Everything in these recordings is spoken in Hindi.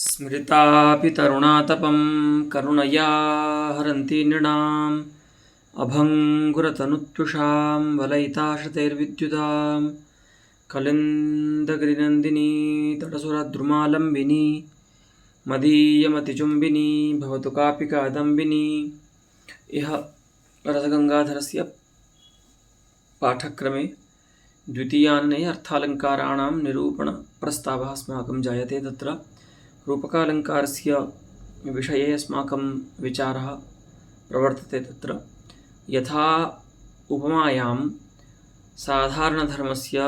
स्मृतापि तरुणातपं करुणया हरन्ति नृणाम् अभङ्गुरतनुत्युषां वलयिताशतैर्विद्युदां कलिन्दगिरिनन्दिनी तटसुरद्रुमालम्बिनी मदीयमतिचुम्बिनी भवतु कापि कादम्बिनी। इह रसगङ्गाधरस्य पाठक्रमे द्वितीयान्ने अर्थालङ्काराणां निरूपणप्रस्तावः अस्माकं जायते। तत्र रूपकालङ्कारस्य विषये अस्माकं विचारः प्रवर्तते। तत्र यथा उपमायां साधारणधर्मस्य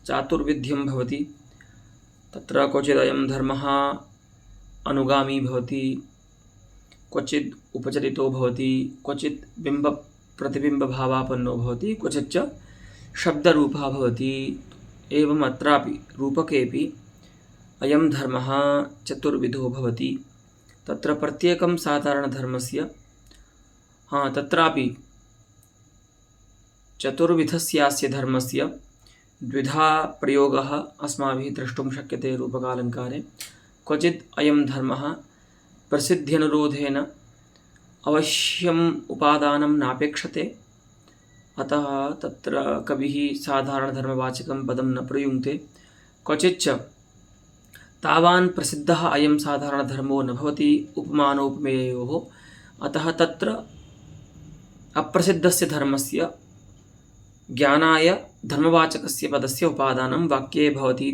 चातुर्विध्यं भवति, तत्र क्वचिदयं धर्मः अनुगामी भवति, क्वचित् उपचरितो भवति, क्वचित् बिम्बप्रतिबिम्बभावापन्नो भवति, क्वचिच्च शब्दरूपः भवति। एवम् अत्रापि रूपकेऽपि अयं धर्मः चतुर्विधो भवति। तत्र प्रत्येकं साधारणधर्मस्य तत्रापि चतुर्विधस्यास्य धर्मस्य द्विधा प्रयोगः अस्माभिः द्रष्टुं शक्यते रूपकालङ्कारे। क्वचित् अयं धर्मः प्रसिद्ध्यनुरोधेन अवश्यम् उपादानं नापेक्षते, अतः तत्र कविः साधारणधर्मवाचकं पदं न प्रयुङ्क्ते। क्वचिच्च तावान् प्रसिद्धः अयं साधारणधर्मो न भवति उपमानोपमेयोः, अतः तत्र अप्रसिद्धस्य धर्मस्य ज्ञानाय धर्मवाचकस्य पदस्य उपादानं वाक्ये भवति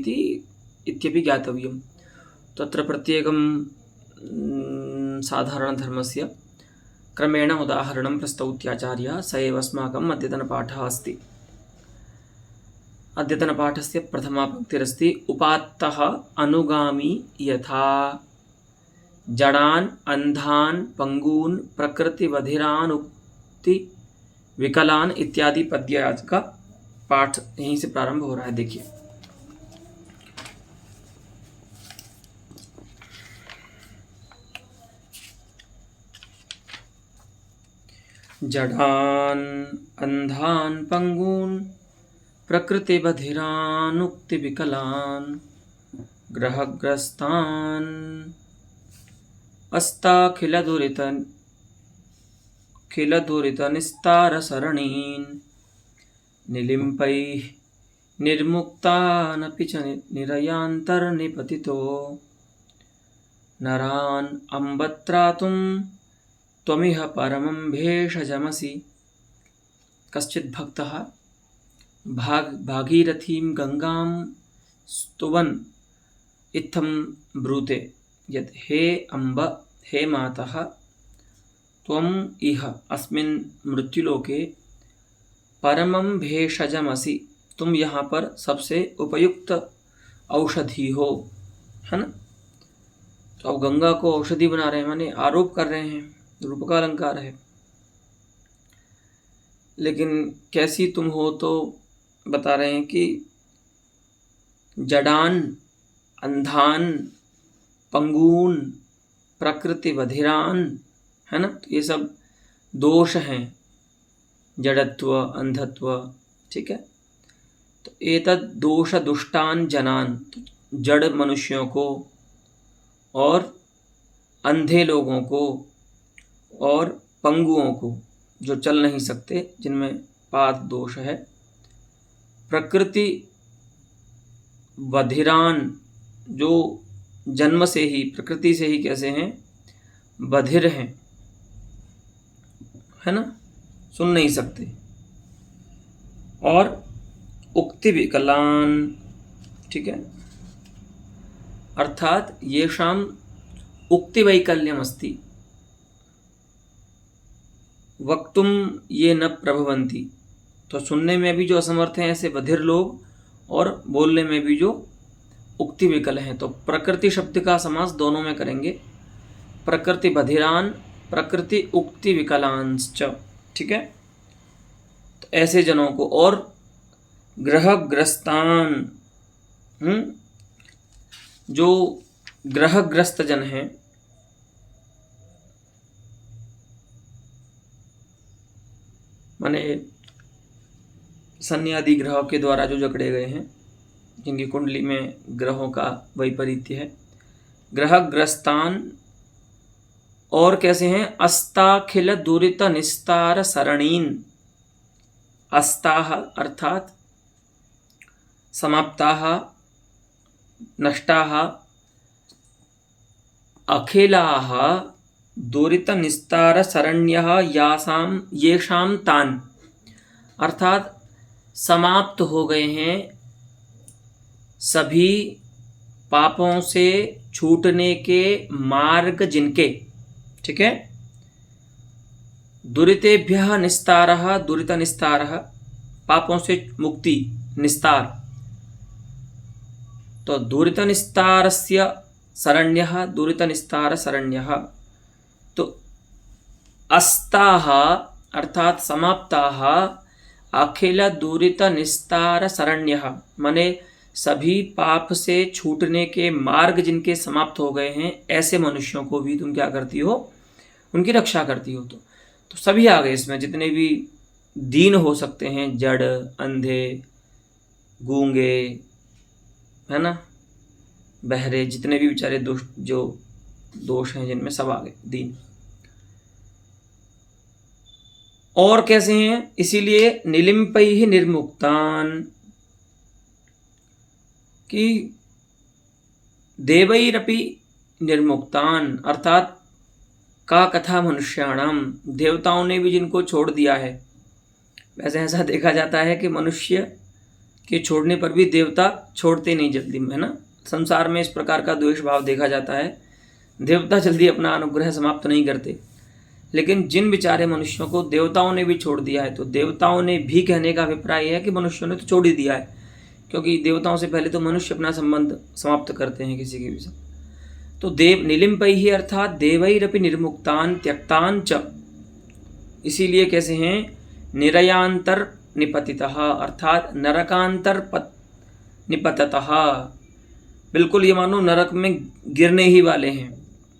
इत्यपि ज्ञातव्यं। तत्र प्रत्येकं साधारणधर्मस्य क्रमेण उदाहरणं प्रस्तौत्याचार्यः। स एव अस्माकम् अद्यतनपाठः अस्ति। अद्यतनपाठस्य प्रथमा पंक्तिरस्ति उपात्तः अनुगामी यथा जडान् अन्धान् पंगून् प्रकृतिवधिरान् उक्ति विकलान् इत्यादि पद्य का पाठ यहीं से प्रारंभ हो रहा है। देखिए, जडान् अन्धान् पंगून् प्रकृतिबधिरानुक्तिविकलान् ग्रहग्रस्तान् अस्ताखिलदुरितनिस्तारसरणीन् निलिम्पैः निर्मुक्तानपि च निरयान्तर्निपतितो नरान् अम्बत्रातुं त्वमिह परमं भेषजमसि। कश्चित् भक्तः भागीरथीं गंगां स्तुवन् इत्थं ब्रूते यत् हे अम्ब, हे मातः, त्वम् इह अस्मिन् मृत्युलोके परमं भेषजमसि, तुम यहाँ पर सबसे उपयुक्त औषधि हो, है ना। तो अब गंगा को औषधि बना रहे हैं, माने आरोप कर रहे हैं, रूपकालंकार है। लेकिन कैसी तुम हो, तो बता रहे हैं कि जडान, अंधान, पंगून, प्रकृति वधिरान, है ना। तो ये सब दोष हैं, जड़त्व, अंधत्व, ठीक है। तो एतद् दोष दुष्टान जनान, तो जड़ मनुष्यों को और अंधे लोगों को और पंगुओं को, जो चल नहीं सकते, जिनमें पाद दोष है, प्रकृति बधिरान, जो जन्म से ही, प्रकृति से ही कैसे हैं, बधिर हैं, है ना, सुन नहीं सकते, और उक्ति विकलान, ठीक है, अर्थात येषाम उक्ति वैकल्यम अस्ति, वक्तुम ये न प्रभवन्ति। तो सुनने में भी जो असमर्थ हैं ऐसे बधिर लोग, और बोलने में भी जो उक्ति विकल हैं। तो प्रकृति शब्द का समास दोनों में करेंगे, प्रकृति बधिरान, प्रकृति उक्ति विकलांश्च, ठीक है। तो ऐसे जनों को, और ग्रहग्रस्तान, जो ग्रहग्रस्त जन हैं, माने शनि आदि ग्रहों के द्वारा जो जकड़े गए हैं, जिनकी कुंडली में ग्रहों का वैपरीत्य है, ग्रहग्रस्तान, और कैसे हैं, अस्ताखिल दुरित निस्तार सरणीन। अस्ताह अर्थात समाप्ताः, नष्टाः, अखिलाः दुरित निस्तार शरण्यः यासाम येषाम तान, अर्थात समाप्त हो गए हैं सभी पापों से छूटने के मार्ग जिनके, ठीक है। दुरितेभ्यः निस्तारः, दुरित निस्तारः, पापों से मुक्ति, निस्तार, तो दुरित निस्तारस्य शरण्यः, दुरित निस्तार शरण्यः। तो अस्ताः अर्थात समाप्ताः, अखिल दुरित निस्तार शरण्यः माने सभी पाप से छूटने के मार्ग जिनके समाप्त हो गए हैं, ऐसे मनुष्यों को भी तुम क्या करती हो, उनकी रक्षा करती हो। तो सभी आ गए इसमें, जितने भी दीन हो सकते हैं, जड़, अंधे, गूंगे, है ना, बहरे, जितने भी बेचारे दोष हैं जिनमें, सब आ गए दीन। और कैसे हैं, इसीलिए निलिम्पैः निर्मुक्तान, कि देवैरपि निर्मुक्तान, अर्थात का कथा मनुष्याणाम, देवताओं ने भी जिनको छोड़ दिया है। वैसे ऐसा देखा जाता है कि मनुष्य के छोड़ने पर भी देवता छोड़ते नहीं जल्दी में, है ना। संसार में इस प्रकार का द्वेष भाव देखा जाता है, देवता जल्दी अपना अनुग्रह समाप्त नहीं करते। लेकिन जिन बेचारे मनुष्यों को देवताओं ने भी छोड़ दिया है, तो देवताओं ने भी कहने का अभिप्राय है कि मनुष्यों ने तो छोड़ ही दिया है, क्योंकि देवताओं से पहले तो मनुष्य अपना संबंध समाप्त करते हैं किसी के भी साथ। तो देव निलिम्पैः अर्थात देवैरपि निर्मुक्तान त्यक्तान च, इसीलिए कैसे हैं, निरयांतर निपतितः अर्थात नरकांतर निपततः, बिल्कुल ये मानो नरक में गिरने ही वाले हैं,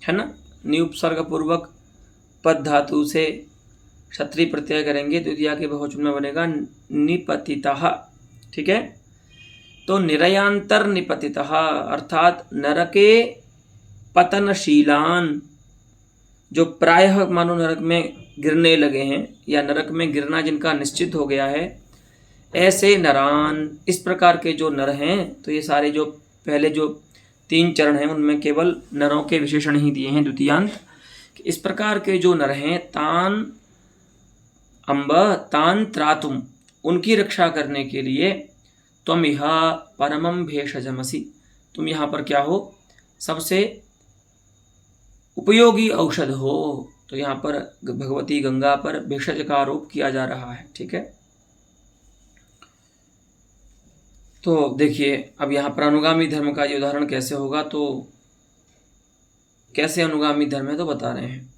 है ना। निउपसर्ग पूर्वक पद धातु से क्षत्रिय प्रत्यय करेंगे, द्वितीया के बहुवचन में बनेगा निपतितः, ठीक है। तो निरयांतर निपतितः अर्थात नरके पतनशीलान, जो प्रायः मानो नरक में गिरने लगे हैं, या नरक में गिरना जिनका निश्चित हो गया है, ऐसे नरान, इस प्रकार के जो नर हैं। तो ये सारे जो पहले जो 3 चरण हैं उनमें केवल नरों के विशेषण ही दिए हैं द्वितीयांत। इस प्रकार के जो नर हैं, तान अम्ब तान त्रातुम, उनकी रक्षा करने के लिए त्वम इह परमं भेषजमसि, तुम यहाँ पर क्या हो, सबसे उपयोगी औषध हो। तो यहाँ पर भगवती गंगा पर भेषज का आरोप किया जा रहा है, ठीक है। तो देखिए अब यहाँ पर अनुगामी धर्म का ये उदाहरण कैसे होगा, तो कैसे अनुगामी धर्म है तो बता रहे हैं।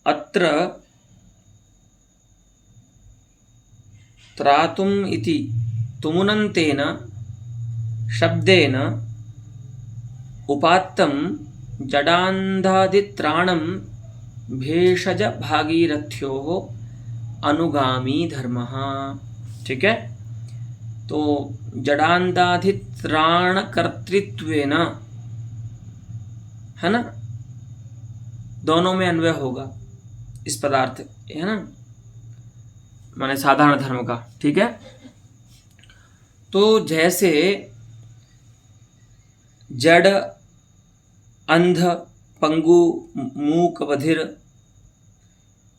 अत्र त्रातुम इति तुमुनन्तेन शब्देन उपात्तं जडान्धादित्राणं भेषज भागीरथ्योः अनुगामी धर्मः, ठीक है। तो जडान्धाधित्राण कर्तृत्वेन, है ना, दोनों में अन्वय होगा इस पदार्थ, है ना, माने साधारण धर्म का, ठीक है। तो जैसे जड़, अंध, पंगु, मूक, बधिर,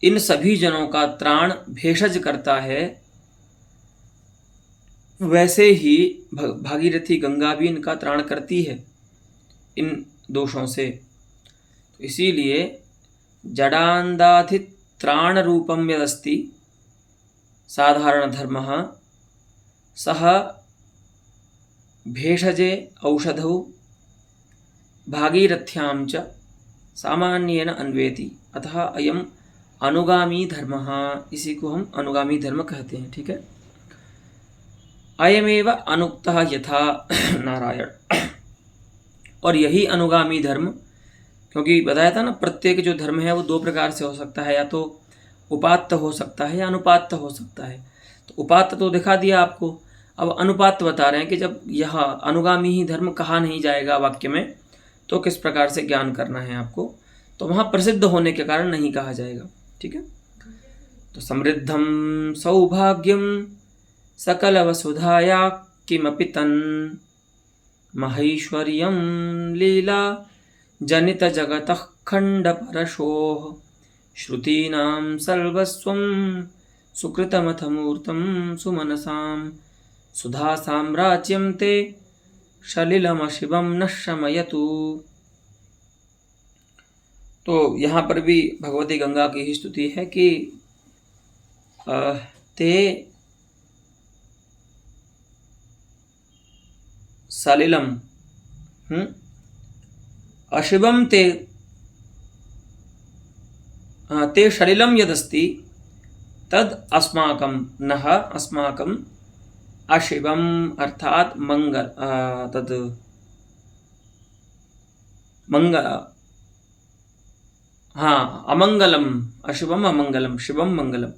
इन सभी जनों का त्राण भेषज करता है, वैसे ही भागीरथी गंगा भी इनका त्राण करती है इन दोषों से। तो इसीलिए जडान्धाधित त्राण रूपम यदस्ति साधारण धर्मः सह भेषजे औषधौ भागीरथ्यां च सामान्येन अन्वेति, अतः अयम अनुगामी धर्मः, इसी को हम अनुगामी धर्म कहते हैं, ठीक है। अयमेव अनुक्तः यथा नारायण, और यही अनुगामी धर्म, क्योंकि बताया था ना प्रत्येक जो धर्म है वो 2 प्रकार से हो सकता है, या तो उपात्त हो सकता है या अनुपात्त हो सकता है। तो उपात्त तो दिखा दिया आपको, अब अनुपात्त बता रहे हैं कि जब यह अनुगामी ही धर्म कहा नहीं जाएगा वाक्य में, तो किस प्रकार से ज्ञान करना है आपको, तो वहाँ प्रसिद्ध होने के कारण नहीं कहा जाएगा। ठीक है, तो समृद्धम सौभाग्यम सकल वसुधाया किमपि तन् महेश्वर्यं लीला जनित जगतः खंड परशोः श्रुतीनां सर्वस्वं सुकृतमथ मूर्तं सुमनसां सुधा साम्राज्यं ते सलिलमशिवं न शमयतु। तो यहाँ पर भी भगवती गंगा की ही स्तुति है कि ते सलिलम अशिवम ते ते सलिलम यदस्ति तद अस्माकं नः अस्माकं अशिवम अर्थात मंगल तद मंगल अमंगलम अशिवम अमंगलम शिवम मंगलम।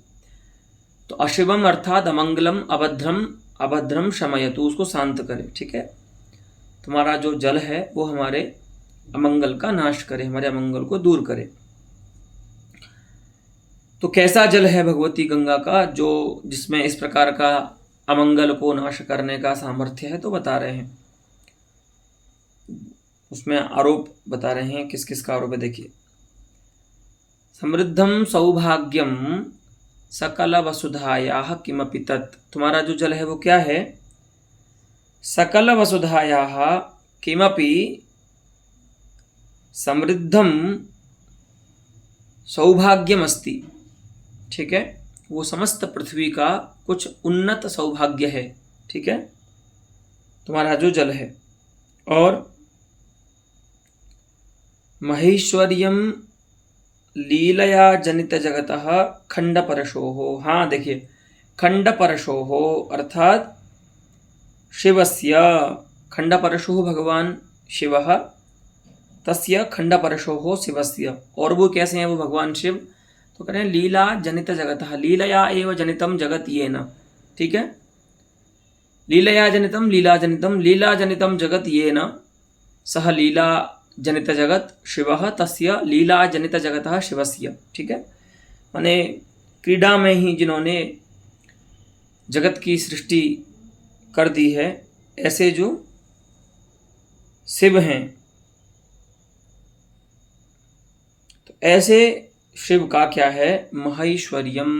तो अशिवम अर्थात अमंगलम अभद्रम शमयतु, उसको शांत करे। ठीक है, तुम्हारा जो जल है वो हमारे अमंगल का नाश करे, हमारे अमंगल को दूर करे। तो कैसा जल है भगवती गंगा का जो जिसमें इस प्रकार का अमंगल को नाश करने का सामर्थ्य है, तो बता रहे हैं, उसमें आरोप बता रहे हैं। किस किस का आरोप है देखिए। समृद्धम सौभाग्यम सकल वसुधायाः किमपि तत्, तुम्हारा जो जल है वो क्या है, सकल वसुधायाः किमपि समृद्धम सौभाग्यमस्ति। ठीक है, वो समस्त पृथ्वी का कुछ उन्नत सौभाग्य है। ठीक है, तुम्हारा जो जल है। और महेश्वर्यम लीलया जनित जगतः खंड परशोः। हाँ देखिए, खंड परशोः अर्थात शिवस्य, खंड परशुः भगवान शिवः, तस्य खंड परशोः शिवस्य। और वो कैसे हैं वो भगवान शिव, तो कह रहे हैं लीला जनित जगतः, लीलया एव जनितम जगत येन। ठीक है, लीलया जनितम लीला जनितम जगत येन सह लीला जनित जगत शिवः तस्य लीला जनित जगतः शिवस्य। ठीक है, माने क्रीडा में ही जिन्होंने जगत की सृष्टि कर दी है, ऐसे जो शिव हैं, तो ऐसे शिव का क्या है, महेश्वर्यम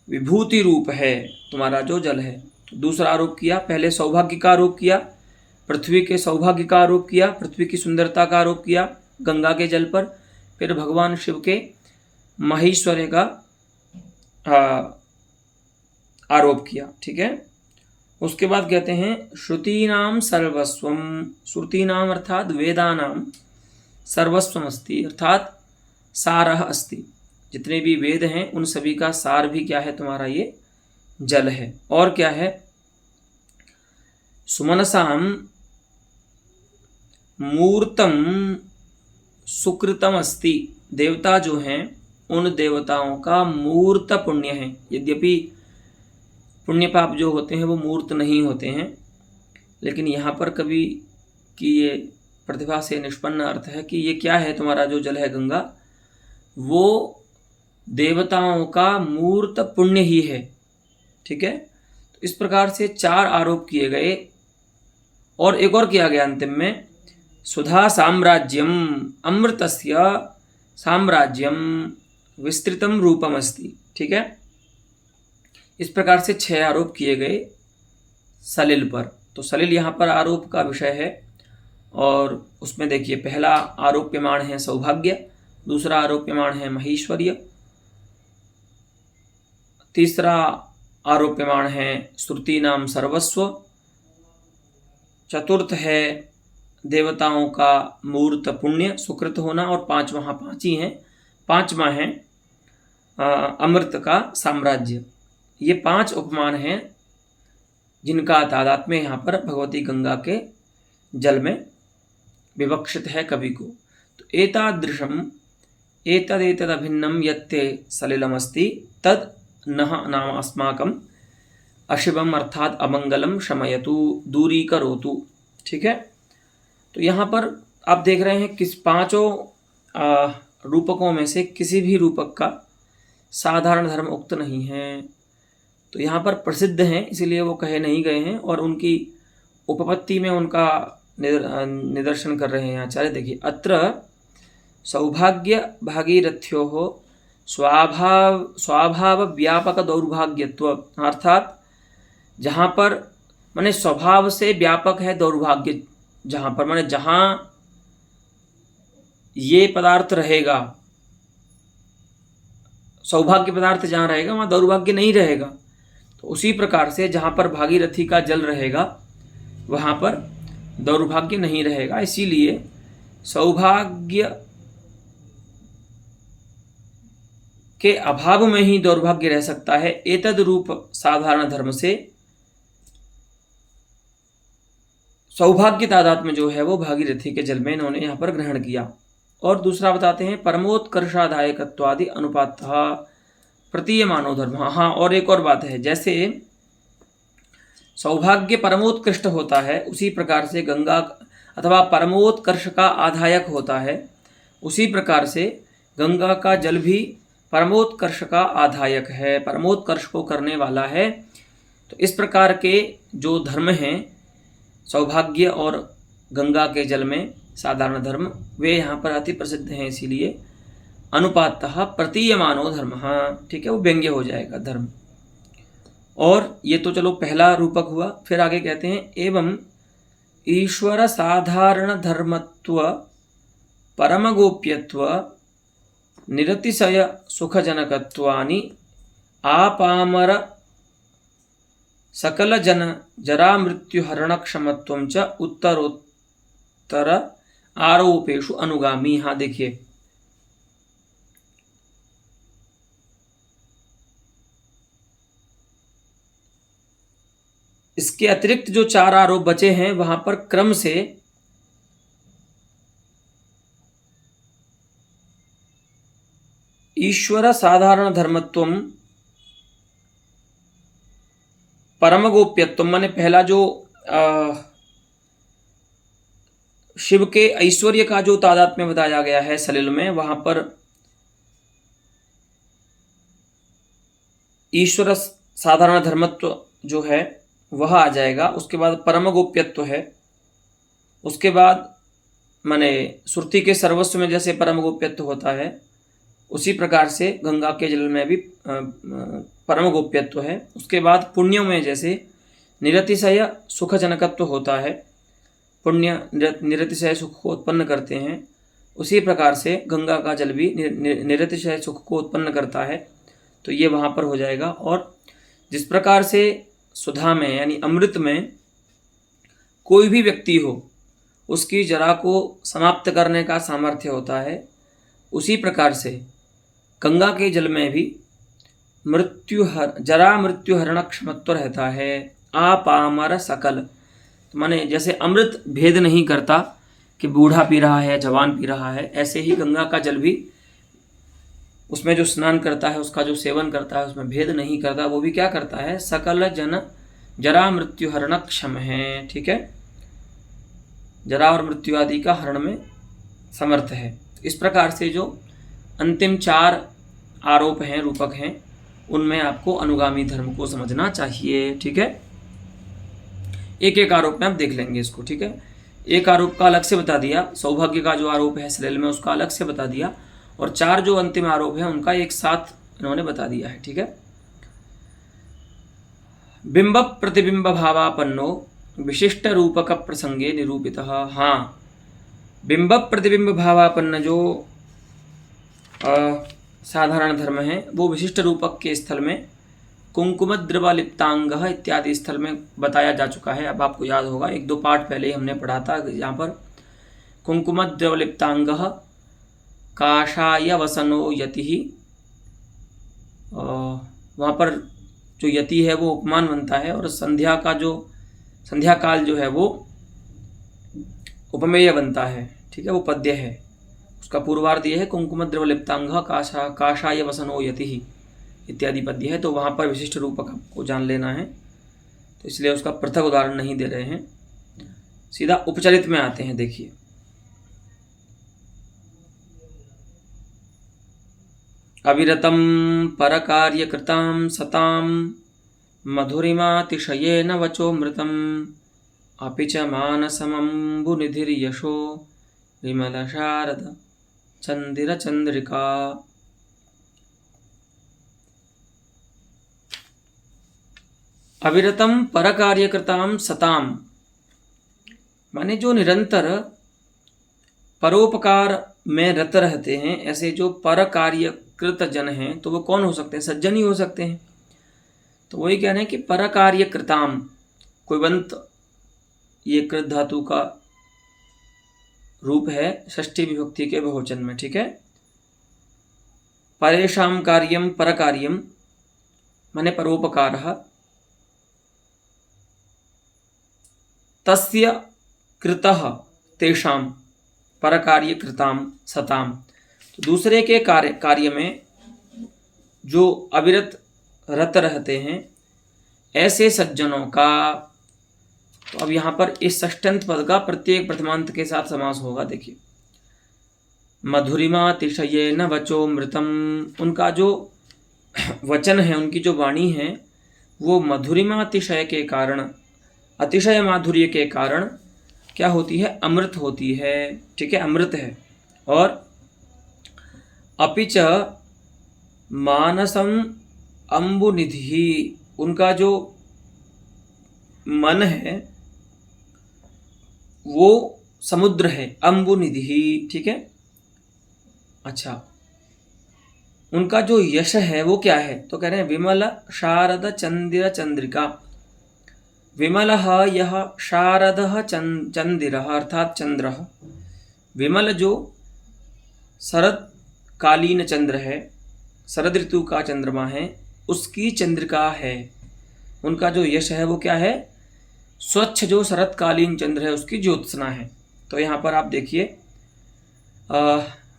विभूति रूप है तुम्हारा जो जल है। तो दूसरा आरोप किया, पहले सौभाग्य का आरोप किया, पृथ्वी के सौभाग्य का आरोप किया, पृथ्वी की सुंदरता का आरोप किया गंगा के जल पर, फिर भगवान शिव के महेश्वर्य का आरोप किया। ठीक है, उसके बाद कहते हैं श्रुतीनाम सर्वस्वम, श्रुतीनाम अर्थात वेदानाम सर्वस्वम अस्ति, अर्थात सारः अस्ति, जितने भी वेद हैं उन सभी का सार भी क्या है, तुम्हारा ये जल है। और क्या है, सुमनसाम मूर्तम सुकृतम अस्ति, देवता जो हैं उन देवताओं का मूर्त पुण्य है। यद्यपि पुण्य पाप जो होते हैं वो मूर्त नहीं होते हैं, लेकिन यहाँ पर कवि की ये प्रतिभा से निष्पन्न अर्थ है कि ये क्या है, तुम्हारा जो जल है गंगा, वो देवताओं का मूर्त पुण्य ही है। ठीक है, तो इस प्रकार से चार आरोप किए गए। और एक और किया गया अंतिम में, सुधा साम्राज्यम अमृतस्य साम्राज्यम विस्तृतम रूपमस्ति। ठीक है, इस प्रकार से 6 आरोप किए गए सलिल पर। तो सलिल यहाँ पर आरोप का विषय है। और उसमें देखिए, पहला आरोप्यमाण है सौभाग्य, दूसरा आरोप्यमाण है महेश्वर्य, तीसरा आरोप्यमाण है श्रुति नाम सर्वस्व, चतुर्थ है देवताओं का मूर्त पुण्य सुकृत होना, और पांच ही हैं, पांचवा है अमृत का साम्राज्य। ये 5 उपमान हैं जिनका तादात्म्य यहाँ पर भगवती गंगा के जल में विवक्षित है कवि को। तो एतादृशम एतदेतदभिन्नं यत्ते सलिलमस्ति तद नः नाम अस्माकं अशिवम अर्थात अमंगलम शमयतु दूरीकरोतु। ठीक है, तो यहाँ पर आप देख रहे हैं किस पांचों रूपकों में से किसी भी रूपक का साधारण धर्म उक्त नहीं है। तो यहाँ पर प्रसिद्ध हैं इसलिए वो कहे नहीं गए हैं, और उनकी उपपत्ति में उनका निदर्शन कर रहे हैं आचार्य। देखिए, अत्र सौभाग्य भागीरथ्योः स्वभाव व्यापक दौर्भाग्यत्व, अर्थात जहाँ पर माने स्वभाव से व्यापक है दौर्भाग्य, जहाँ पर माने जहाँ ये पदार्थ रहेगा, सौभाग्य पदार्थ जहाँ रहेगा वहाँ दौर्भाग्य नहीं रहेगा। तो उसी प्रकार से जहाँ पर भागीरथी का जल रहेगा वहाँ पर दौर्भाग्य नहीं रहेगा। इसीलिए सौभाग्य के अभाव में ही दौर्भाग्य रह सकता है। एतद रूप साधारण धर्म से सौभाग्य तादात्म्य जो है वो भागीरथी के जल में इन्होंने यहाँ पर ग्रहण किया। और दूसरा बताते हैं परमोत्कर्षादायकत्वादि अनुपातः प्रतीयमानो धर्म। हाँ, और एक और बात है, जैसे सौभाग्य परमोत्कृष्ट होता है उसी प्रकार से गंगा अथवा परमोत्कर्ष का आधायक होता है, उसी प्रकार से गंगा का जल भी परमोत्कर्ष का आधायक है, परमोत्कर्ष को करने वाला है। तो इस प्रकार के जो धर्म हैं सौभाग्य और गंगा के जल में साधारण धर्म, वे यहाँ पर अति प्रसिद्ध हैं। इसीलिए अनुपातः प्रतीयमानो धर्म, हाँ ठीक है, वो व्यंग्य हो जाएगा धर्म। और ये तो चलो पहला रूपक हुआ। फिर आगे कहते हैं एवं ईश्वर साधारण धर्मत्व परम गोप्यत्व निरतिशय सुखजनकत्वानि आपामर सकल जन जरा मृत्युहरण क्षमत्वं च उत्तरोत्तर आरोपेषु अनुगामी। हाँ देखिए, इसके अतिरिक्त जो 4 आरोप बचे हैं वहां पर क्रम से ईश्वर साधारण धर्मत्वम परम गोप्यत्वम, माने पहला जो शिव के ऐश्वर्य का जो तादात्म्य बताया गया है सलिल में, वहां पर ईश्वर साधारण धर्मत्व जो है वह आ जाएगा। उसके बाद परम गोप्यत्व है, उसके बाद माने सुरती के सर्वस्व में जैसे परम गोप्यत्व होता है उसी प्रकार से गंगा के जल में भी परम गोप्यत्व है। उसके बाद पुण्यों में जैसे निरतिशय सुखजनकत्व होता है, पुण्य निरतिशय सुख को उत्पन्न करते हैं, उसी प्रकार से गंगा का जल भी निरतिशय सुख को उत्पन्न करता है। तो ये वहाँ पर हो जाएगा। और जिस प्रकार से सुधा में यानी अमृत में कोई भी व्यक्ति हो उसकी जरा को समाप्त करने का सामर्थ्य होता है, उसी प्रकार से गंगा के जल में भी जरा मृत्युहरण क्षमत्व रहता है। आपामर सकल, तो माने जैसे अमृत भेद नहीं करता कि बूढ़ा पी रहा है जवान पी रहा है, ऐसे ही गंगा का जल भी उसमें जो स्नान करता है उसका जो सेवन करता है उसमें भेद नहीं करता, वो भी क्या करता है, सकल जन जरा मृत्यु हरण क्षम है। ठीक है, जरा और मृत्यु आदि का हरण में समर्थ है। इस प्रकार से जो अंतिम 4 आरोप हैं, रूपक हैं, उनमें आपको अनुगामी धर्म को समझना चाहिए। ठीक है, एक एक आरोप में आप देख लेंगे इसको। ठीक है, एक आरोप का अलग से बता दिया, सौभाग्य का जो आरोप है सलिल में उसका अलग से बता दिया, और 4 जो अंतिम आरोप है उनका एक साथ इन्होंने बता दिया है। ठीक है, बिंब प्रतिबिंब भावापन्नो विशिष्ट रूपक प्रसंगे निरूपितः। हाँ, बिंब प्रतिबिंब भावापन्न जो साधारण धर्म है वो विशिष्ट रूपक के स्थल में कुंकुम द्रवलिप्तांग इत्यादि स्थल में बताया जा चुका है। अब आपको याद होगा 1-2 पाठ पहले ही हमने पढ़ा था, यहाँ पर कुंकुम द्रवलिप्तांग काषाय वसनो यति, वहाँ पर जो यति है वो उपमान बनता है, और संध्या का जो संध्या काल जो है वो उपमेय बनता है। ठीक है, वो पद्य है, उसका पूर्वार्ध ये है कुंकुम द्रवलिप्तांग काषाय वसनो यति इत्यादि पद्य है। तो वहाँ पर विशिष्ट रूपक आपको जान लेना है, तो इसलिए उसका पृथक उदाहरण नहीं दे रहे हैं। सीधा उपचरित में आते हैं। देखिए, अविरतं परकार्यकृतां सतां मधुरिमातिशयेन वचोमृतम् अपि च मानसमम्बुनिधिर्यशो विमलशारद चंदिरचंद्रिका। अविरतम परकार्यकृतां सताम, माने जो निरंतर परोपकार में रत रहते हैं, ऐसे जो पर कार्यकृत जन हैं, तो वो कौन हो सकते हैं? सज्जन ही हो सकते हैं। तो वही कह रहे हैं कि पर कार्यकृताम, कुर्वंत ये कृत धातु का रूप है षष्ठी विभक्ति के बहुवचन में, ठीक है। परेशां कार्यम पर कार्यम माने परोपकारः, तस्य कृतः तेषां परकार्य कृतां सतां। तो दूसरे के कार्य में जो अविरत रत रहते हैं, ऐसे सज्जनों का। तो अब यहाँ पर इस षष्ठ्यंत पद का प्रत्येक प्रथमांत के साथ समास होगा। देखिए, मधुरिमातिशयेन वचोमृतम, उनका जो वचन है, उनकी जो वाणी है, वो मधुरिमातिशय के कारण, अतिशय माधुर्य के कारण क्या होती है? अमृत होती है, ठीक है, अमृत है। और अपिच मानसम अम्बुनिधि, उनका जो मन है वो समुद्र है, अम्बुनिधि, ठीक है। अच्छा, उनका जो यश है वो क्या है? तो कह रहे हैं विमल शारद चंदिर चंद्रिका। विमलः यह, शारदः चंदिरः अर्थात चंद्र। विमल जो शरदकालीन चंद्र है, शरद ऋतु का चंद्रमा है, उसकी चंद्रिका है। उनका जो यश है वो क्या है? स्वच्छ जो शरदकालीन चंद्र है उसकी ज्योत्सना है। तो यहाँ पर आप देखिए,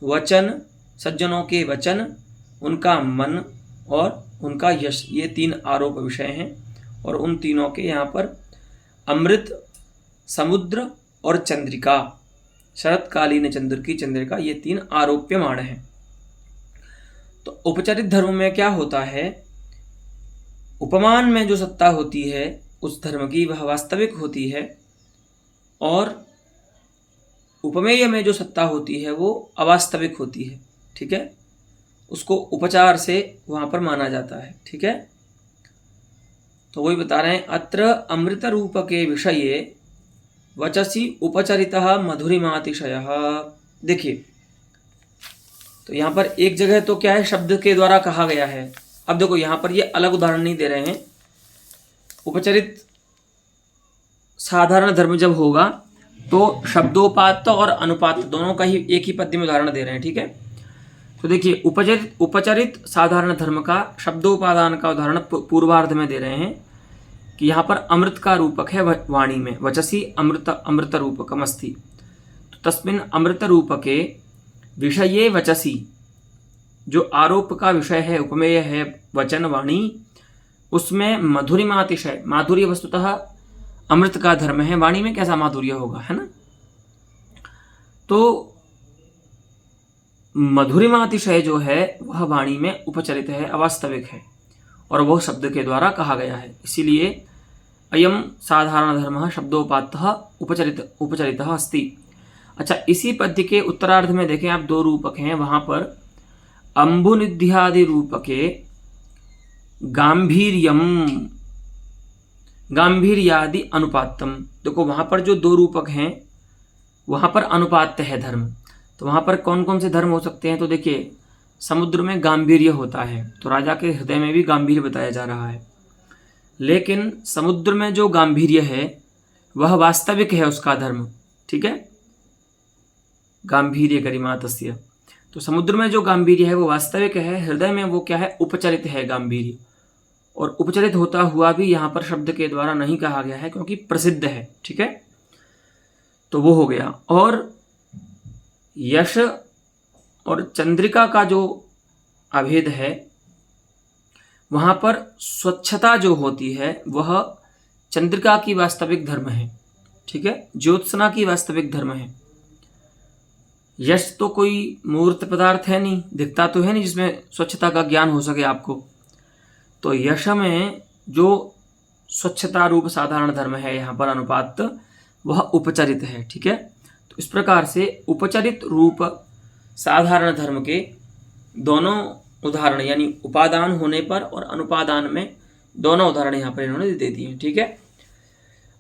वचन, सज्जनों के वचन, उनका मन और उनका यश, ये तीन आरोप विषय हैं। और उन तीनों के यहाँ पर अमृत, समुद्र और चंद्रिका, शरदकालीन चंद्र की चंद्रिका, ये तीन आरोप्यमाण हैं। तो उपचरित धर्म में क्या होता है? उपमान में जो सत्ता होती है उस धर्म की, वह वास्तविक होती है, और उपमेय में जो सत्ता होती है वो अवास्तविक होती है, ठीक है। उसको उपचार से वहाँ पर माना जाता है, ठीक है। तो वही बता रहे हैं, अत्र अमृत रूप के विषये वचसी उपचरितः मधुरिमातिशयः। देखिए, तो यहाँ पर एक जगह तो क्या है, शब्द के द्वारा कहा गया है। अब देखो, यहाँ पर ये अलग उदाहरण नहीं दे रहे हैं। उपचरित साधारण धर्म जब होगा तो शब्दोपात्त और अनुपात दोनों का ही एक ही पद्य में उदाहरण दे रहे हैं, ठीक है। तो देखिए, उपचरित साधारण धर्म का शब्दोपादान का उदाहरण पूर्वार्ध में दे रहे हैं कि यहाँ पर अमृत का रूपक है वाणी में, वचसी अमृत रूपकम अस्ति। तो तस्मिन् अमृत रूपके विषये वचसी, जो आरोप का विषय है, उपमेय है वचन, वाणी, उसमें मधुरिमातिशय, माधुर्य वस्तुतः अमृत का धर्म है, वाणी में कैसा माधुर्य होगा, है ना। तो मधुरिमातिशय जो है वह वाणी में उपचरित है, अवास्तविक है, और वह शब्द के द्वारा कहा गया है। इसीलिए अयम साधारण धर्म शब्दोपात्तः उपचरितः अस्ति। अच्छा, इसी पद्य के उत्तरार्ध में देखें आप, दो रूपक हैं वहाँ पर, अम्बुनिध्यादि रूपके गांभीर्यादि अनुपातम। देखो, वहाँ पर जो दो रूपक हैं वहाँ पर अनुपात्य है धर्म। तो वहाँ पर कौन कौन से धर्म हो सकते हैं? तो देखिए, समुद्र में गांभीर्य होता है, तो राजा के हृदय में भी गांभीर्य बताया जा रहा है। लेकिन समुद्र में जो गांभीर्य है वह वास्तविक है उसका धर्म, ठीक है। गांभीर्य गरिमा तस्य, तो समुद्र में जो गांभीर्य है वो वास्तविक है, हृदय में वो क्या है? उपचरित है गांभीर्य। और उपचरित होता हुआ भी यहाँ पर शब्द के द्वारा नहीं कहा गया है क्योंकि प्रसिद्ध है, ठीक है। तो वो हो गया। और यश और चंद्रिका का जो अभेद है, वहाँ पर स्वच्छता जो होती है वह चंद्रिका की वास्तविक धर्म है, ठीक है, ज्योत्सना की वास्तविक धर्म है। यश तो कोई मूर्त पदार्थ है नहीं, दिखता तो है नहीं जिसमें स्वच्छता का ज्ञान हो सके आपको। तो यश में जो स्वच्छता रूप साधारण धर्म है यहाँ पर अनुपात, वह उपचरित है। ठीक है, तो इस प्रकार से उपचरित रूप साधारण धर्म के दोनों उदाहरण, यानी उपादान होने पर और अनुपादान में दोनों उदाहरण यहाँ पर इन्होंने दे दिए हैं। ठीक है,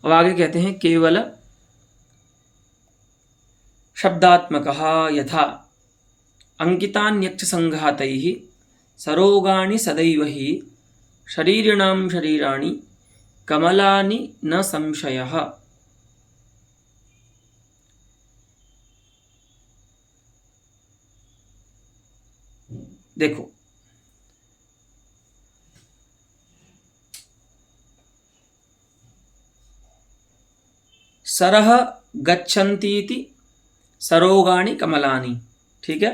अब आगे कहते हैं केवल शब्दात्मकः यथा अंकितान्यक्ष संघातैः सरोगाणि सदैव हि शरीरिणां शरीराणि कमलानि न संशयः। देखो, सरः गच्छन्तीति सरोगाणि कमलानि। ठीक है,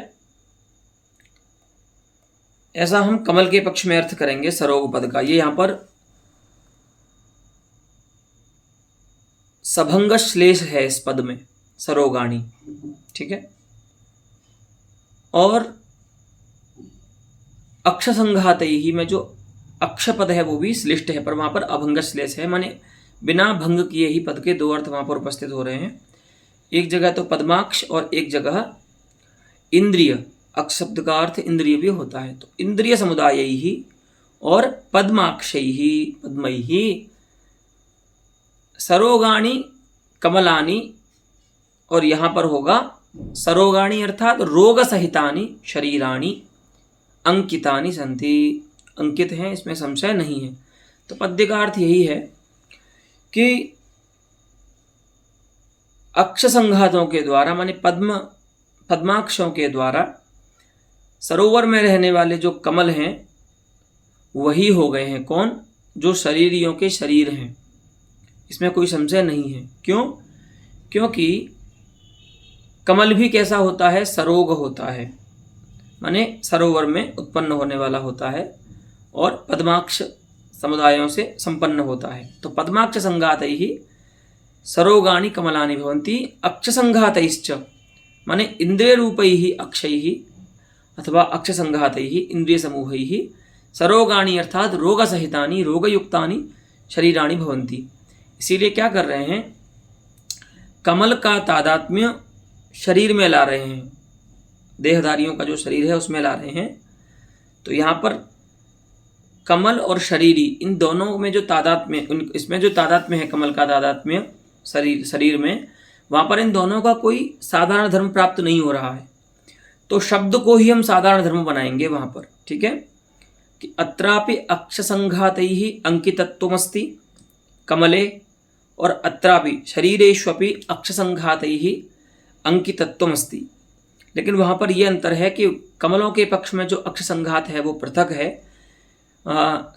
ऐसा हम कमल के पक्ष में अर्थ करेंगे सरोग पद का। ये यहां पर सभंग श्लेष है इस पद में, सरोगाणि। ठीक है, और अक्ष संघातैहि में जो अक्ष पद है वो भी श्लिष्ट है, पर वहां पर अभंग श्लेष है, माने बिना भंग किए ही पद के दो अर्थ वहां पर उपस्थित हो रहे हैं। एक जगह तो पद्माक्ष और एक जगह इंद्रिय। अक्ष शब्द का अर्थ इंद्रिय भी होता है, तो इंद्रिय समुदाय ही और पद्माक्षैहि पद्मैहि सरोगाणि कमलानि, और यहां पर होगा सरोगाणि अर्थात रोग सहितानि शरीराणि अंकितानि सन्ति। अंकित हैं, इसमें संशय नहीं है। तो पद्य का अर्थ यही है कि अक्ष संघातों के द्वारा, माने पद्माक्षों के द्वारा सरोवर में रहने वाले जो कमल हैं वही हो गए हैं। कौन? जो शरीरियों के शरीर हैं, इसमें कोई संशय नहीं है। क्यों? क्योंकि कमल भी कैसा होता है? सरोग होता है, माने सरोवर में उत्पन्न होने वाला होता है, और पद्माक्ष समुदायों से संपन्न होता है। तो पद्माक्ष संघातैहि सरोगाणि कमलानि भवन्ति। अक्ष संघातैश्च माने इंद्रिय रूपैहि अक्षैहि अथवा अक्ष संघातैहि इंद्रिय समूहैहि सरोगाणि अर्थात रोग सहितानि रोगयुक्तानि शरीराणि भवन्ति। इसीलिए क्या कर रहे हैं? कमल का तादात्म्य शरीर में ला रहे हैं, देहधारियों का जो शरीर है उसमें ला रहे हैं। तो यहाँ पर कमल और शरीरी, इन दोनों में जो तादात्म्य, इसमें जो तादात्म्य है कमल का तादात्म्य शरीर में, वहाँ पर इन दोनों का कोई साधारण धर्म प्राप्त नहीं हो रहा है। तो शब्द को ही हम साधारण धर्म बनाएंगे वहाँ पर। ठीक है, कि अत्रापि अक्ष संघातैहि अंकितत्वमस्ति कमले, और अत्रापि शरीरेष्वपि अक्ष संघातैहि अंकितत्वमस्ति। लेकिन वहाँ पर यह अंतर है कि कमलों के पक्ष में जो अक्ष संघात है वो पृथक है,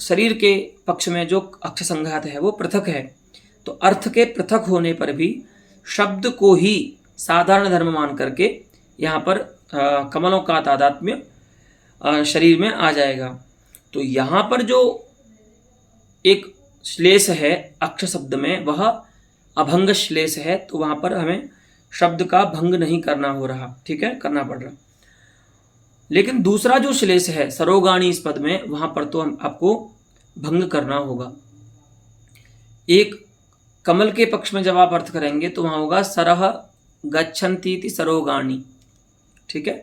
शरीर के पक्ष में जो अक्ष संघात है वो पृथक है। तो अर्थ के पृथक होने पर भी शब्द को ही साधारण धर्म मान करके यहाँ पर कमलों का तादात्म्य शरीर में आ जाएगा। तो यहाँ पर जो एक श्लेष है अक्ष शब्द में, वह अभंग श्लेष है, तो वहाँ पर हमें शब्द का भंग नहीं करना हो रहा। ठीक है, करना पड़ रहा। लेकिन दूसरा जो श्लेष है सरोगाणी इस पद में, वहां पर तो हम आपको भंग करना होगा। एक कमल के पक्ष में जब आप अर्थ करेंगे तो वहां होगा सरह गच्छन्तीति सरोगाणी। ठीक है,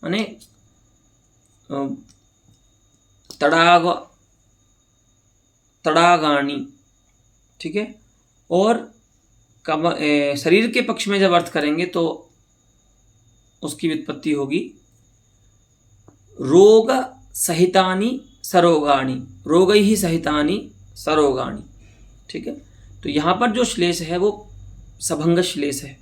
माने तड़ागाणी। ठीक है, और शरीर के पक्ष में जब अर्थ करेंगे तो उसकी व्युत्पत्ति होगी रोग सहितानि सरोगाणि, रोगैहि सहितानि सरोगाणि। ठीक है, तो यहाँ पर जो श्लेष है वो सभंग श्लेष है।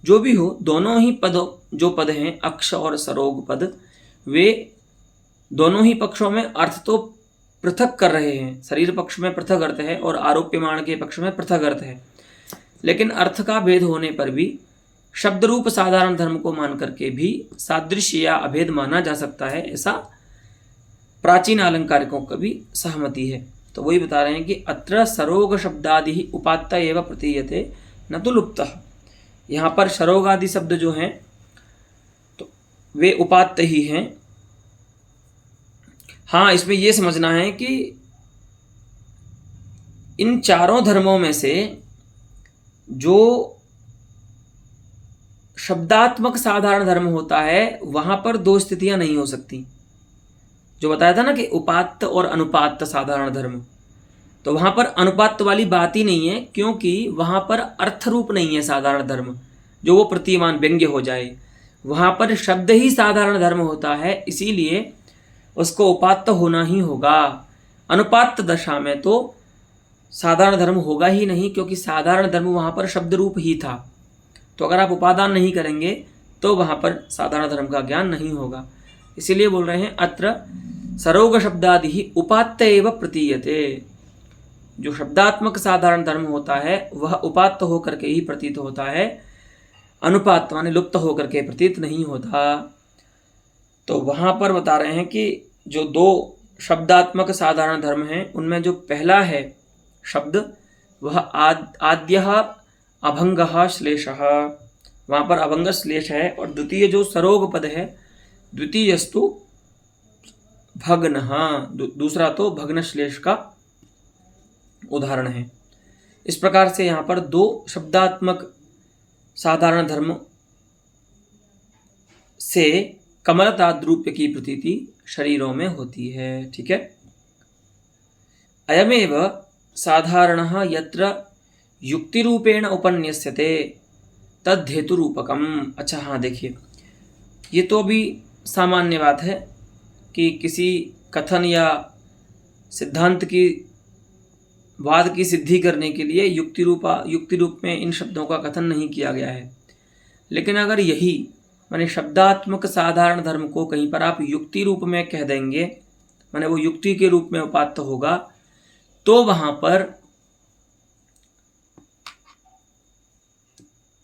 जो भी हो, दोनों ही पद जो पद हैं अक्ष और सरोग पद, वे दोनों ही पक्षों में अर्थ तो पृथक कर रहे हैं। शरीर पक्ष में पृथक अर्थ है और आरोप्यमाण के पक्ष में पृथक अर्थ है, लेकिन अर्थ का भेद होने पर भी शब्द रूप साधारण धर्म को मान करके भी सादृश्य या अभेद माना जा सकता है, ऐसा प्राचीन अलंकारिकों का भी सहमति है। तो वही बता रहे हैं कि अत्र सरोग शब्दादि उपात्त एव प्रतीयते न तो लुप्तः। यहाँ पर शरोग आदि शब्द जो हैं तो वे उपात्त ही हैं। हाँ, इसमें ये समझना है कि इन चारों धर्मों में से जो शब्दात्मक साधारण धर्म होता है वहां पर दो स्थितियां नहीं हो सकती। जो बताया था ना कि उपात्त और अनुपात्त साधारण धर्म, तो वहां पर अनुपात्त वाली बात ही नहीं है, क्योंकि वहां पर अर्थ रूप नहीं है साधारण धर्म जो वो प्रतिमान व्यंग्य हो जाए। वहां पर शब्द ही साधारण धर्म होता है, इसीलिए उसको उपात्त होना ही होगा। अनुपात्त दशा में तो साधारण धर्म होगा ही नहीं, क्योंकि साधारण धर्म वहां पर शब्द रूप ही था। तो अगर आप उपादान नहीं करेंगे तो वहां पर साधारण धर्म का ज्ञान नहीं होगा। इसीलिए बोल रहे हैं अत्र सरोग शब्दादि ही उपात्त एव प्रतीयते। जो शब्दात्मक साधारण धर्म होता है वह उपात्त होकर के ही प्रतीत होता है, अनुपात्त माने लुप्त होकर के प्रतीत नहीं होता। तो वहां पर बता रहे हैं कि जो दो शब्दात्मक साधारण धर्म हैं उनमें जो पहला है शब्द वह आद्य अभंग श्लेष, वहां पर अभंग श्लेष है। और द्वितीय जो सरोग पद है, द्वितीयस्तु भग्न, दूसरा तो भग्न श्लेष का उदाहरण है। इस प्रकार से यहाँ पर दो शब्दात्मक साधारण धर्म से कमलताद्रूप्य की प्रतीति शरीरों में होती है। ठीक है। अयमेव साधारणः यत्र युक्ति रूपेण उपन्यस्यते तद्धेतु रूपकम। अच्छा, हाँ देखिए, ये तो अभी सामान्य बात है कि किसी कथन या सिद्धांत की वाद की सिद्धि करने के लिए युक्ति रूप में इन शब्दों का कथन नहीं किया गया है। लेकिन अगर यही माने शब्दात्मक साधारण धर्म को कहीं पर आप युक्ति रूप में कह देंगे, माने वो युक्ति के रूप में उपात्त होगा, तो वहां पर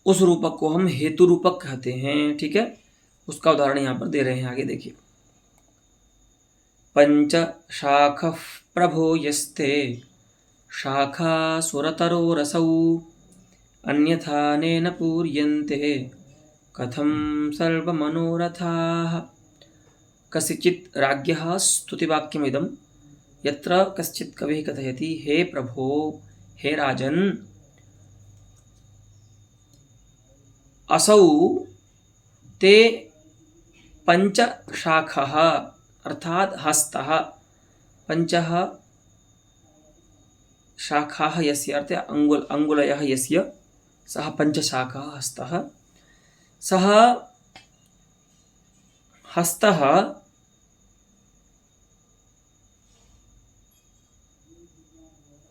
उस रूपक को हम हेतु रूपक कहते हैं। ठीक है। उसका उदाहरण यहां पर दे रहे हैं, आगे देखिए। पंच शाख प्रभो यस्ते शाखा सुरतरो रसौ अन्यथा नेन पूर्यन्ते कथम सर्वमनोरथाः। कस्यचित् राज्ञः स्तुतिवाक्यमिदं यत्र कश्चित् कविः कथयति हे प्रभो, हे राजन्, असौ ते पंच शाखः अर्थात हस्तः, पंचः शाखाः यस्य अर्थे अंगुलयः यस्य सः पंचशाखः हस्तः। सः हस्तः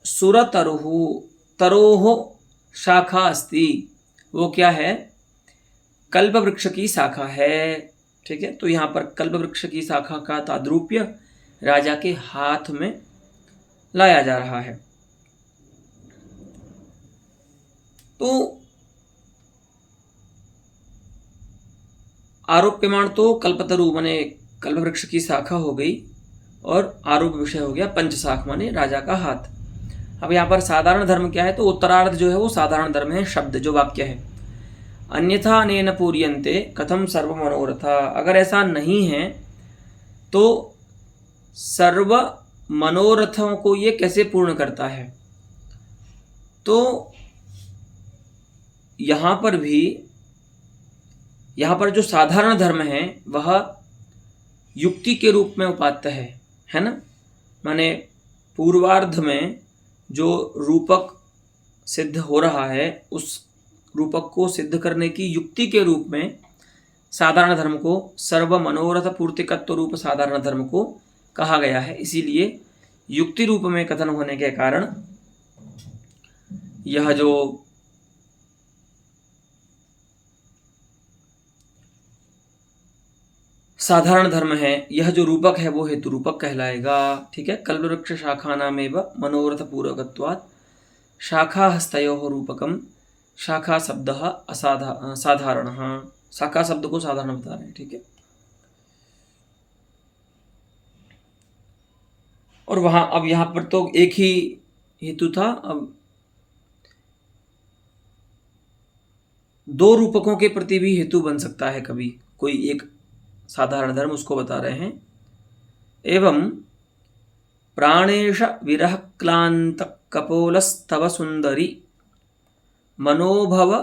सुरतरुः, तरोः शाखा अस्ति, वो क्या है? कल्प वृक्ष की शाखा है। ठीक है। तो यहाँ पर कल्प वृक्ष की शाखा का ताद्रूप्य राजा के हाथ में लाया जा रहा है। तो आरोप प्रमाण तो कल्पतरु माने कल्प वृक्ष की शाखा हो गई, और आरोप विषय हो गया पंचशाख माने राजा का हाथ। अब यहाँ पर साधारण धर्म क्या है? तो उत्तरार्ध जो है वो साधारण धर्म है, शब्द जो वाक्य है, अन्यथा नेन पूर्यन्ते कथम सर्व मनोरथा। अगर ऐसा नहीं है तो सर्व मनोरथों को ये कैसे पूर्ण करता है? तो यहाँ पर भी, यहाँ पर जो साधारण धर्म है वह युक्ति के रूप में उपात्त है ना। माने पूर्वार्ध में जो रूपक सिद्ध हो रहा है उस रूपक को सिद्ध करने की युक्ति के रूप में साधारण धर्म को सर्व मनोरथ पूर्तिकत्व रूप साधारण धर्म को कहा गया है। इसीलिए युक्ति रूप में कथन होने के कारण यह जो साधारण धर्म है, यह जो रूपक है वो हेतु रूपक कहलाएगा। ठीक है। कल्पवृक्ष शाखा नामेव मनोरथ पूर्वकत्वात् शाखा हस्तयोः रूपकम शाखा शब्द साधारण, शाखा शब्द को साधारण बता रहे हैं। ठीक है। और वहां अब यहाँ पर तो एक ही हेतु था, अब दो रूपकों के प्रति भी हेतु बन सकता है कभी कोई एक साधारण धर्म, उसको बता रहे हैं। एवं प्राणेश विरह क्लांत कपोलस्तव सुंदरी मनोभव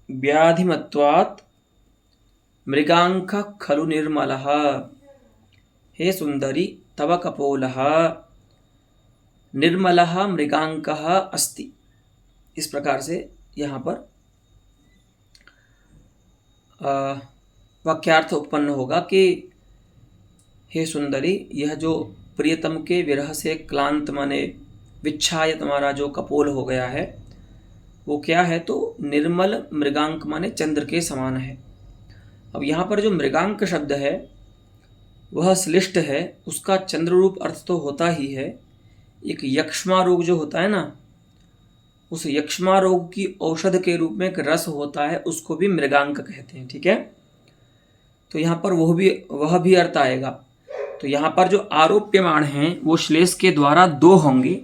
व्याधिमत्वात् मृगांक खलु निर्मलः। हे सुंदरी तव कपोलः निर्मलः मृगांकः अस्ति। इस प्रकार से यहाँ पर वाक्यार्थ उत्पन्न होगा कि हे सुंदरी, यह जो प्रियतम के विरह से क्लांत माने विच्छाय तुम्हारा जो कपोल हो गया है वो क्या है, तो निर्मल मृगांक माने चंद्र के समान है। अब यहाँ पर जो मृगांक शब्द है वह श्लिष्ट है, उसका चंद्र रूप अर्थ तो होता ही है। एक यक्ष्मा रोग जो होता है ना, उस यक्ष्मा रोग की औषध के रूप में एक रस होता है, उसको भी मृगांक कहते हैं। ठीक है, तो यहाँ पर वह भी अर्थ आएगा। तो यहाँ पर जो आरोप्यमाण हैं वो श्लेष के द्वारा दो होंगे,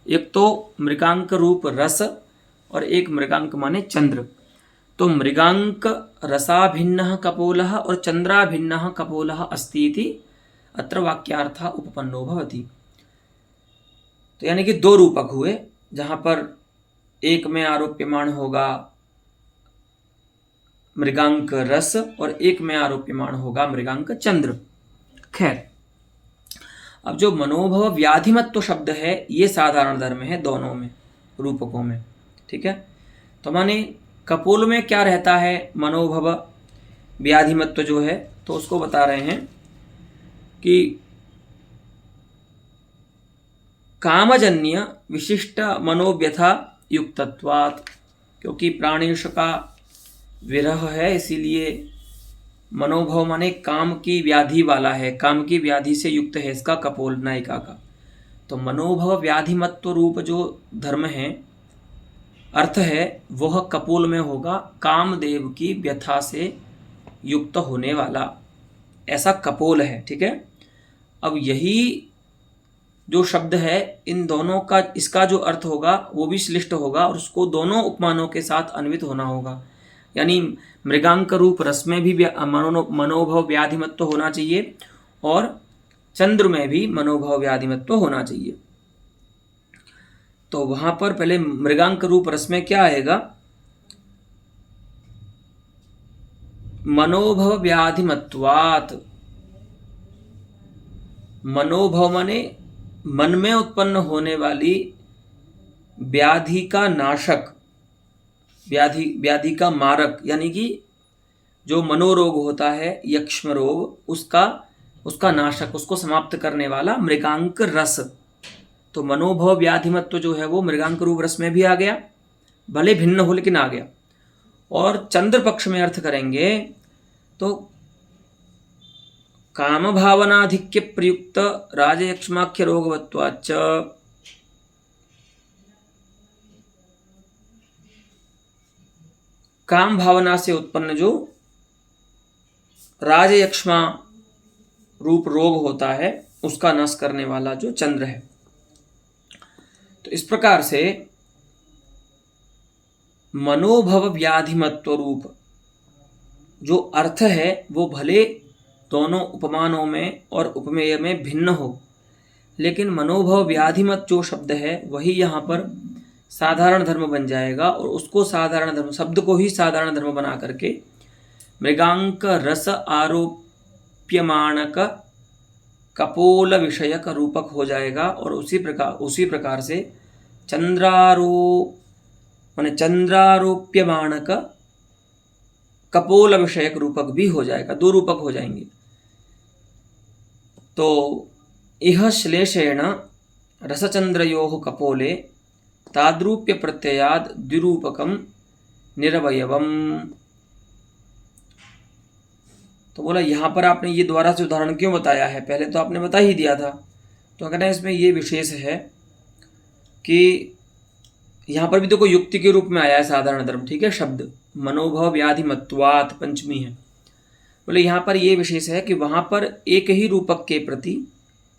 एक तो मृगांक रूप रस और एक मृगांक माने चंद्र। तो मृगांक रसाभिन्नः कपोलः और चंद्राभिन्नः कपोलः अस्ति इति अत्र वाक्यार्थः उपपन्नो भवति। तो यानी कि दो रूपक हुए, जहाँ पर एक में आरोप्यमाण होगा मृगांक रस और एक में आरोप्यमाण होगा मृगांक चंद्र। खैर, अब जो मनोभव व्याधिमत्व शब्द है ये साधारण धर्म है दोनों में रूपकों में। ठीक है, तो माने कपोल में क्या रहता है, मनोभव व्याधिमत्व जो है, तो उसको बता रहे हैं कि कामजन्य विशिष्ट मनोव्यथा युक्तत्वात्, क्योंकि प्राणेश का विरह है इसीलिए मनोभव माने काम की व्याधि वाला है, काम की व्याधि से युक्त है इसका कपोल नायिका का। तो मनोभव व्याधिमत्व रूप जो धर्म है, अर्थ है, वह कपोल में होगा कामदेव की व्यथा से युक्त होने वाला, ऐसा कपोल है। ठीक है, अब यही जो शब्द है इन दोनों का, इसका जो अर्थ होगा वो भी श्लिष्ट होगा और उसको दोनों उपमानों के साथ अन्वित होना होगा। यानी मृगांक रूप रस में भी मनोभव व्याधिमत्व होना चाहिए और चंद्र में भी मनोभव व्याधिमत्व होना चाहिए। तो वहां पर पहले मृगांक रूप रस में क्या आएगा, मनोभव व्याधिमत्वात्। मनोभव माने मन में उत्पन्न होने वाली व्याधि का नाशक, व्याधि का मारक, यानी कि जो मनोरोग होता है यक्ष्म रोग, उसका नाशक, उसको समाप्त करने वाला मृगांक रस। तो मनोभव व्याधिमत्व जो है वो मृगांक रूप रस में भी आ गया, भले भिन्न हो लेकिन आ गया। और चंद्र पक्ष में अर्थ करेंगे तो काम भावनाधिक्य प्रयुक्त राजयक्ष्माख्य रोगवत्वाच्च, काम भावना से उत्पन्न जो राजयक्ष्मा रूप रोग होता है उसका नाश करने वाला जो चंद्र है। तो इस प्रकार से मनोभव व्याधिमत्व रूप जो अर्थ है वो भले दोनों उपमानों में और उपमेय में भिन्न हो, लेकिन मनोभव व्याधिमत जो शब्द है वही यहाँ पर साधारण धर्म बन जाएगा और उसको साधारण धर्म, शब्द को ही साधारण धर्म बना करके मृगांक रस आरोप्यमाणक कपोल विषयक रूपक हो जाएगा। और उसी प्रकार से चंद्रारोप्यमाणक कपोल विषयक रूपक भी हो जाएगा, दो रूपक हो जाएंगे। तो इह श्लेषेण रसचंद्रयोः कपोले ताद्रूप्य प्रत्ययाद द्विरूपकम निरवयवम। तो बोला यहाँ पर आपने ये द्वारा से उदाहरण क्यों बताया है, पहले तो आपने बता ही दिया था। तो कहते हैं इसमें ये विशेष है कि यहाँ पर भी तो कोई युक्ति के रूप में आया है साधारण धर्म। ठीक है, शब्द मनोभव व्याधिमत्वात् पंचमी है। बोले यहाँ पर ये विशेष है कि वहाँ पर एक ही रूपक के प्रति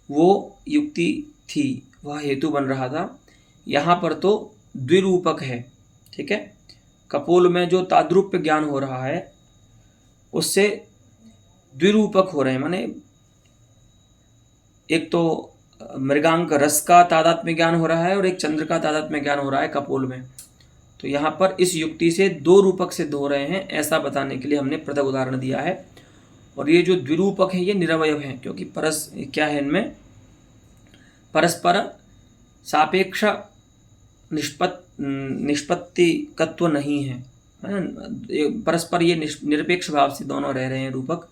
वो युक्ति थी, वह हेतु बन रहा था। यहाँ पर तो द्विरूपक है। ठीक है, कपोल में जो ताद्रुप्य ज्ञान हो रहा है उससे द्विरूपक हो रहे हैं, माने एक तो मृगांक रस का तादात्म्य ज्ञान हो रहा है और एक चंद्र का तादात्म्य ज्ञान हो रहा है कपोल में। तो यहाँ पर इस युक्ति से दो रूपक सिद्ध हो रहे हैं, ऐसा बताने के लिए हमने पृथक उदाहरण दिया है। और ये जो द्विरूपक है ये निरवयव है, क्योंकि क्या है इनमें परस्पर सापेक्ष निष्पत्तिकत्व नहीं है, परस्पर ये निरपेक्ष भाव से दोनों रह रहे हैं रूपक,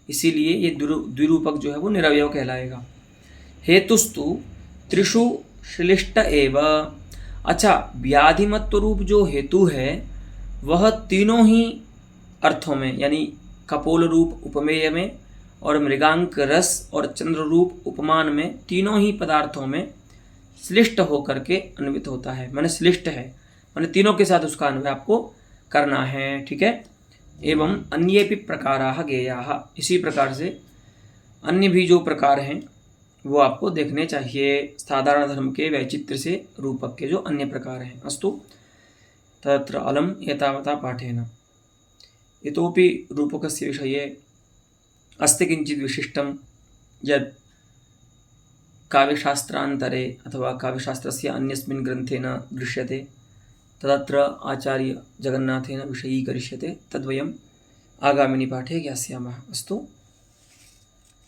इसीलिए ये द्विरूपक जो है वो निरवयव कहलाएगा। हेतुस्तु त्रिषु श्लिष्ट एव। अच्छा, व्याधिमत्व रूप जो हेतु है वह तीनों ही अर्थों में, यानी कपोल रूप उपमेय में और मृगांक रस और चंद्र रूप उपमान में, तीनों ही पदार्थों में श्लिष्ट होकर के अन्वित होता है, माने श्लिष्ट है, माने तीनों के साथ उसका अन्वय आपको करना है, ठीक है। एवं अन्येपि प्रकाराः ज्ञेयाः, इसी प्रकार से अन्य भी जो प्रकार हैं वो आपको देखने चाहिए, साधारण धर्म के वैचित्र्य से रूपक के जो अन्य प्रकार हैं। अस्तु, तत्र अलम् एतावता पाठेन। इतोपि रूपकस्य विषये अस्ति किञ्चित् विशिष्टं, यद् काव्यशास्त्रान्तरे अथवा काव्यशास्त्रस्य अन्यस्मिन् ग्रन्थे न दृश्यते, तदत्र आचार्य जगन्नाथेन विषयीकरिष्यते, तद्वयम् आगामिनि पाठे ज्ञास्यामः। अस्तु।